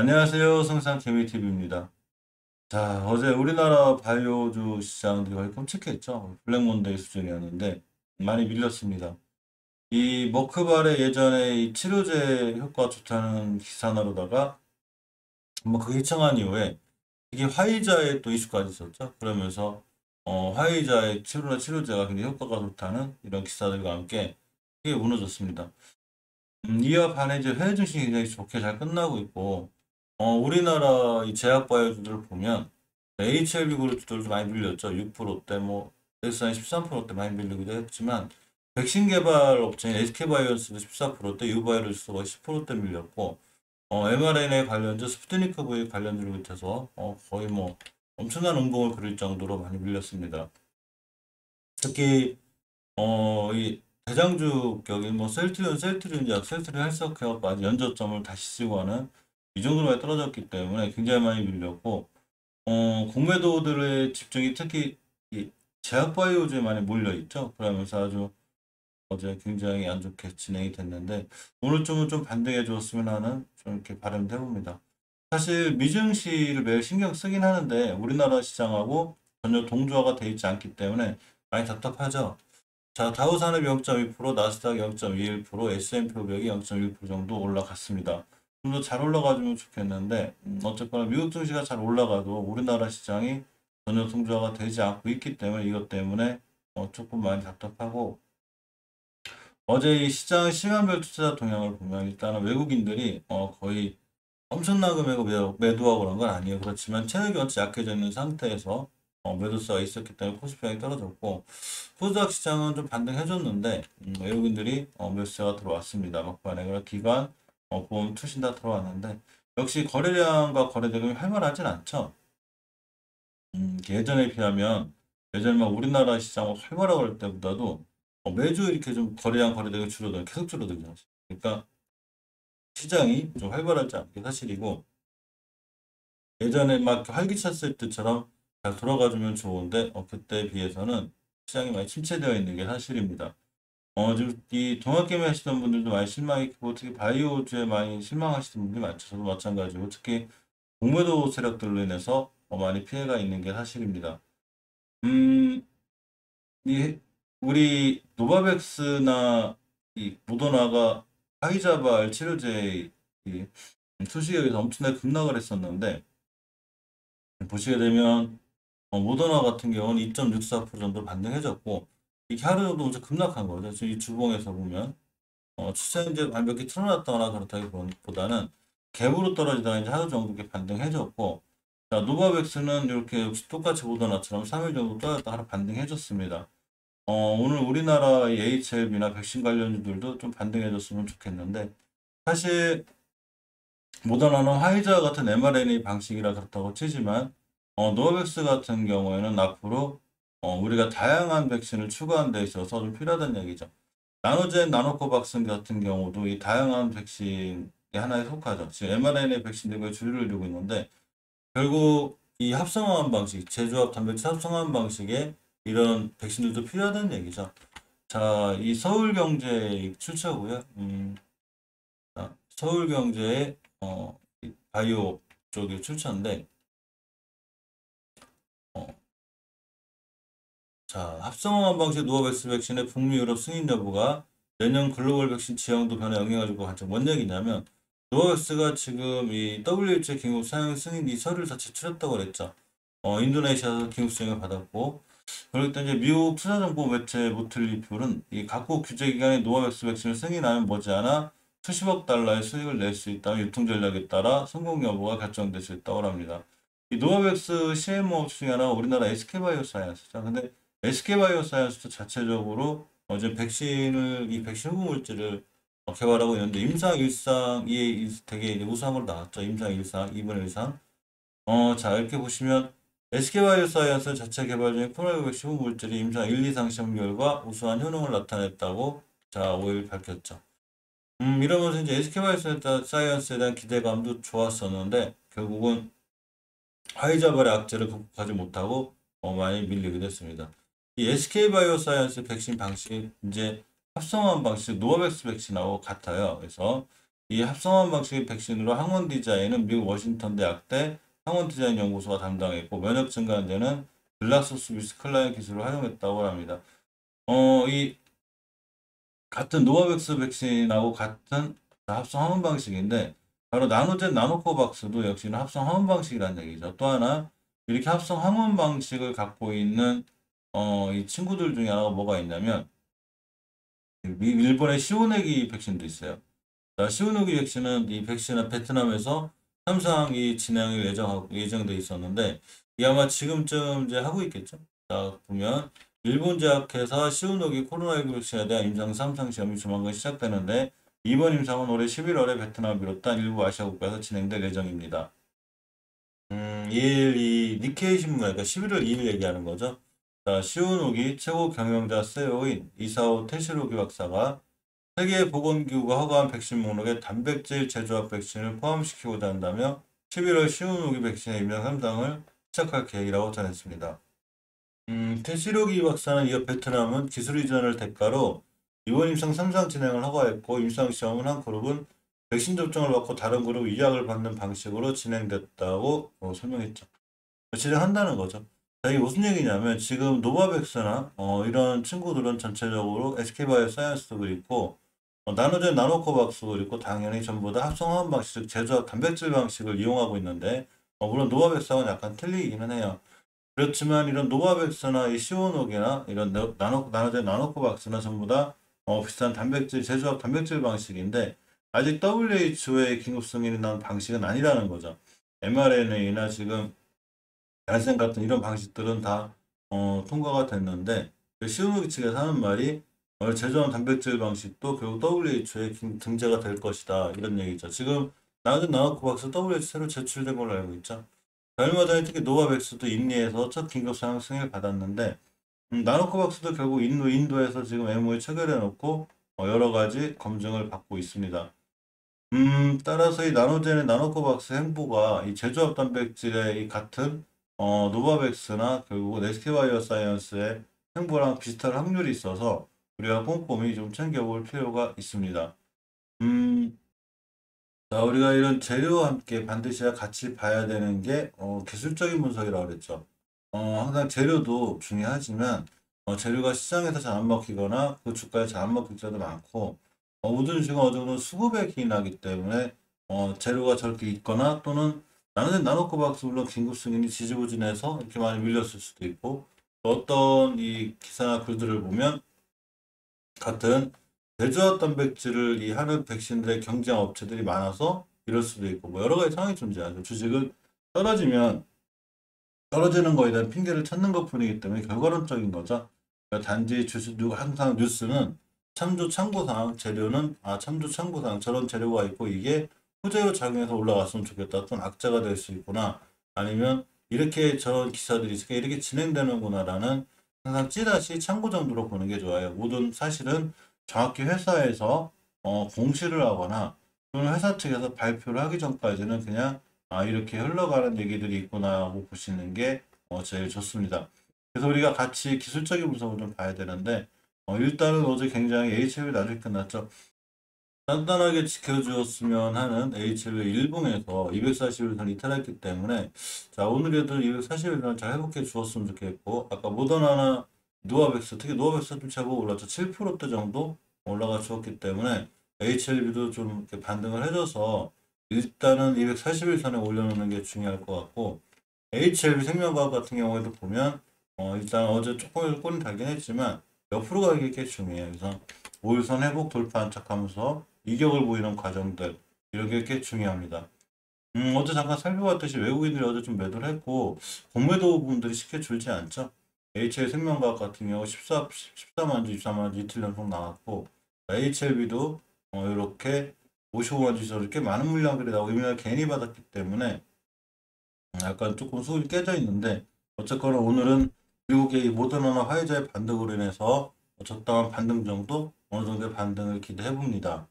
안녕하세요. 성상개미TV입니다. 자, 어제 우리나라 바이오주 시장들이 거의 끔찍했죠. 블랙몬데이 수준이었는데 많이 밀렸습니다. 이 머크발의 예전에 이 치료제 효과 좋다는 기사 나로다가 뭐 그게 청한 이후에 이게 화이자의 또 이슈까지 있었죠. 그러면서 화이자의 치료제가 굉장히 효과가 좋다는 이런 기사들과 함께 이게 무너졌습니다. 이와 반해 이제 해외 증시가 굉장히 좋게 잘 끝나고 있고, 우리나라 이 제약바이오주들을 보면 HLB 그룹들도 많이 밀렸죠. 6%대, 뭐 엑스한 13%대 많이 밀리기도 했지만 백신 개발 업체인 SK바이오스도 14%대, 유바이러스가 10%대 밀렸고, mRNA 관련주, 스푸트니크 V 관련주를 밑에서 거의 뭐 엄청난 운봉을 그릴 정도로 많이 밀렸습니다. 특히 이 대장주 격인 뭐 셀트리온 약, 셀트리온 헬스케어까지 연저점을 다시 쓰고 하는 이 정도로 많이 떨어졌기 때문에 굉장히 많이 밀렸고, 공매도들의 집중이 특히 이 제약바이오주에 많이 몰려 있죠. 그러면서 아주 어제 굉장히 안 좋게 진행이 됐는데, 오늘쯤은 좀 반등해 줬으면 하는 좀 이렇게 바람을 해봅니다. 사실 미증시를 매일 신경 쓰긴 하는데, 우리나라 시장하고 전혀 동조화가 돼 있지 않기 때문에 많이 답답하죠. 자, 다우산업 0.2%, 나스닥 0.21%, S&P 500이 0.1% 정도 올라갔습니다. 좀 더 잘 올라가주면 좋겠는데, 어쨌거나 미국 증시가 잘 올라가도 우리나라 시장이 전혀 동조화가 되지 않고 있기 때문에 이것 때문에 조금 많이 답답하고, 어제 이 시장 시간별 투자 동향을 보면 일단은 외국인들이 거의 엄청난 금액을 매도하고 그런 건 아니에요. 그렇지만 체력이 원체 약해져 있는 상태에서 매도세가 있었기 때문에 코스피랑이 떨어졌고, 코스닥 시장은 좀 반등해줬는데 외국인들이 매수세가 들어왔습니다. 막판에 그런 기관, 보험, 투신 다 들어왔는데 역시 거래량과 거래대금이 활발하진 않죠. 예전에 비하면 예전에 막 우리나라 시장 활발하고 할 때보다도 매주 이렇게 좀 거래량 거래대금이 계속 줄어들죠. 그러니까 시장이 좀 활발하지 않은 게 사실이고, 예전에 막 활기찼을 때처럼 잘 돌아가주면 좋은데 그때에 비해서는 시장이 많이 침체되어 있는 게 사실입니다. 지금 이 동학개미 하시던 분들도 많이 실망했고, 특히 바이오주에 많이 실망하시는 분들이 많죠. 저도 마찬가지고, 특히 공매도 세력들로 인해서 많이 피해가 있는 게 사실입니다. 음, 이 우리 노바백스나 이 모더나가 화이자발 치료제 이 소식에 의해서 엄청나게 급락을 했었는데, 보시게 되면 모더나 같은 경우는 2.64% 정도 반등해졌고, 이게 하루 정도 엄청 급락한 거죠. 지금 이 주봉에서 보면 추세인데 완벽히 틀어놨다거나 그렇다기보다는 갭으로 떨어지다가 이제 하루 정도 이렇게 반등해줬고, 자, 노바백스는 이렇게 역시 똑같이 모더나처럼 3일 정도 떨어졌다 하루 반등해줬습니다. 오늘 우리나라 HLB나 백신 관련주들도 좀 반등해줬으면 좋겠는데, 사실 모더나는 화이자 같은 mRNA 방식이라 그렇다고 치지만 노바백스 같은 경우에는 앞으로 우리가 다양한 백신을 추가한 데 있어서 좀 필요하다는 얘기죠. 나노젠 나노코박스 같은 경우도 이 다양한 백신의 하나에 속하죠. 지금 mRNA 백신들과 주류를 이루고 있는데, 결국 이 합성화한 방식, 제조합 단백질 합성화한 방식의 이런 백신들도 필요하다는 얘기죠. 자, 이 서울경제 출처고요. 자, 서울경제의 이 바이오 쪽의 출처인데, 어, 자, 합성화한 방식 노바백스 백신의 북미 유럽 승인 여부가 내년 글로벌 백신 지형도 변화에 영향을 줄 것 같죠. 뭔 얘기냐면, 노바백스가 지금 이 WHO 긴급 사용 승인 이 서류를 다 제출했다고 그랬죠. 인도네시아에서 긴급 수용을 받았고, 그렇기 때문에 이제 미국 투자정보 매체 모틀리플은 이 각국 규제기관이 노바백스 백신을 승인하면 머지않아 수십억 달러의 수익을 낼 수 있다면 유통 전략에 따라 성공 여부가 결정될 수 있다고 합니다. 이 노바백스 CMO 중에 하나가 우리나라 SK바이오사이언스죠. 근데 SK바이오사이언스도 자체적으로 어제 이 백신 후보 물질을 개발하고 있는데, 임상 일상 이 되게 이제 우수한 나왔죠. 임상 일상 2분의 1상. 자, 이렇게 보시면 SK바이오사이언스 자체 개발 중인 코로나19 백신 후보 물질이 임상 1, 2상 시험 결과 우수한 효능을 나타냈다고 자, 5일 밝혔죠. 이러면서 이제 SK바이오사이언스에 대한 기대감도 좋았었는데 결국은 화이자발의 악재를 극복하지 못하고 많이 밀리게 됐습니다. 이 SK바이오사이언스 백신 방식이 이제 합성한 방식 노바백스 백신하고 같아요. 그래서 이 합성환 방식의 백신으로 항원 디자인은 미국 워싱턴 대학대 항원 디자인 연구소가 담당했고 면역 증가제는 글락소스미스클라인 기술을 활용했다고 합니다. 이 같은 노바백스 백신하고 같은 합성 항원 방식인데 바로 나노젠 나노코박스도 역시는 합성 항원 방식이라는 얘기죠. 또 하나 이렇게 합성 항원 방식을 갖고 있는 이 친구들 중에 하나가 뭐가 있냐면 일본의 시오네기 백신도 있어요. 자, 시오노기 백신은 이 백신은 베트남에서 3상이 진행을 예정돼 있었는데 이 아마 지금쯤 이제 하고 있겠죠. 자, 보면 일본 제약회사 시오노기 코로나19 백신에 대한 임상 3상 시험이 조만간 시작되는데 이번 임상은 올해 11월에 베트남을 비롯한 일부 아시아 국가에서 진행될 예정입니다. 이 니케이 신문, 그러니까 11월 2일 얘기하는 거죠. 자, 시오노기 최고 경영자 CEO인 이사오 테시로기 박사가 세계보건기구가 허가한 백신 목록에 단백질 제조합 백신을 포함시키고자 한다며 11월 시오노기 백신의 임상 3상을 시작할 계획이라고 전했습니다. 테시로기 박사는 이어 베트남은 기술 이전을 대가로 이번 임상 3상 진행을 허가했고 임상 시험은 한 그룹은 백신 접종을 받고 다른 그룹 위약을 받는 방식으로 진행됐다고 설명했죠. 진행한다는 거죠. 자, 이게 무슨 얘기냐면 지금 노바백스나 이런 친구들은 전체적으로 SK바이오사이언스도 그렇고 나노젠 나노코박스도 그렇고 당연히 전부 다 합성화학 방식, 즉 제조합 단백질 방식을 이용하고 있는데 물론 노바백스하고는 약간 틀리기는 해요. 그렇지만 이런 노바백스나 이 시오녹이나 이런 나노젠 나노코박스나 전부 다 비슷한 단백질 제조합 단백질 방식인데 아직 WHO의 긴급 승인이 난 방식은 아니라는 거죠. mRNA나 지금 야생 같은 이런 방식들은 다 통과가 됐는데 시오노기 측에서 하는 말이 제조한 단백질 방식도 결국 WHO에 등재가 될 것이다 이런 얘기죠. 지금 나는 나노코박스 WHO 새로 제출된 걸로 알고 있죠. 얼마 전에 특히 노바백스도 인리에서 첫 긴급 상황 승인을 받았는데 나노코박스도 결국 인도에서 지금 MOU 체결해 놓고 여러 가지 검증을 받고 있습니다. 따라서 이 나노젠의 나노코박스 행보가 이 제조합 단백질의 이 같은 노바백스나 결국 SK바이오 사이언스의 행보랑 비슷한 확률이 있어서 우리가 꼼꼼히 좀 챙겨볼 필요가 있습니다. 자, 우리가 이런 재료와 함께 반드시 같이 봐야 되는 게 기술적인 분석이라고 그랬죠. 항상 재료도 중요하지만 재료가 시장에서 잘 안 먹히거나 그 주가에 잘 안 먹힐 때도 많고 모든 주가 어느 정도 수급에 기인하기 때문에 재료가 저렇게 있거나 또는 나는 나노코박스 물론 긴급 승인이 지지부진해서 이렇게 많이 밀렸을 수도 있고 어떤 이 기사나 글들을 보면 같은 제조합 단백질을 이 하는 백신들의 경쟁 업체들이 많아서 이럴 수도 있고 뭐 여러 가지 상황이 존재하죠. 주식은 떨어지면 떨어지는 거에 대한 핑계를 찾는 것뿐이기 때문에 결과론적인 거죠. 그러니까 단지 항상 뉴스는 참조참고사항 재료는 참조참고사항 저런 재료가 있고 이게 호재로 작용해서 올라갔으면 좋겠다. 또는 악재가 될 수 있구나. 아니면 이렇게 저런 기사들이 있으니까 이렇게 진행되는구나라는 항상 찌라시 참고 정도로 보는 게 좋아요. 모든 사실은 정확히 회사에서 공시를 하거나 또는 회사 측에서 발표를 하기 전까지는 그냥 이렇게 흘러가는 얘기들이 있구나 하고 보시는 게 제일 좋습니다. 그래서 우리가 같이 기술적인 분석을 좀 봐야 되는데 일단은 어제 굉장히 HLB 나중에 끝났죠. 단단하게 지켜주었으면 하는 HLB 일봉에서 241선 이탈했기 때문에 자 오늘에도 241선 잘 회복해 주었으면 좋겠고 아까 모더나나 노아백스 특히 노아백스 좀 제법 올랐죠. 7%대 정도 올라가 주었기 때문에 HLB도 좀 이렇게 반등을 해줘서 일단은 241선에 올려놓는 게 중요할 것 같고 HLB 생명과학 같은 경우에도 보면 일단 어제 조금 꼬리 달긴 했지만 옆으로 가기 게 중요해요. 그래서 5일선 회복 돌파 안착하면서 이격을 보이는 과정들 이렇게 꽤 중요합니다. 어제 잠깐 살펴봤듯이 외국인들이 어제 좀 매도를 했고 공매도 부분들이 쉽게 줄지 않죠. HL 생명과학 같은 경우 14만 주, 24만 주 이틀 연속 나왔고 HLB도 이렇게 55만 주 이렇게 많은 물량들이 나오고 의미를 괜히 받았기 때문에 약간 조금 수급이 깨져 있는데 어쨌거나 오늘은 미국의 이 모더나나 화이자의 반등으로 인해서 적당한 반등 정도 어느 정도의 반등을 기대해 봅니다.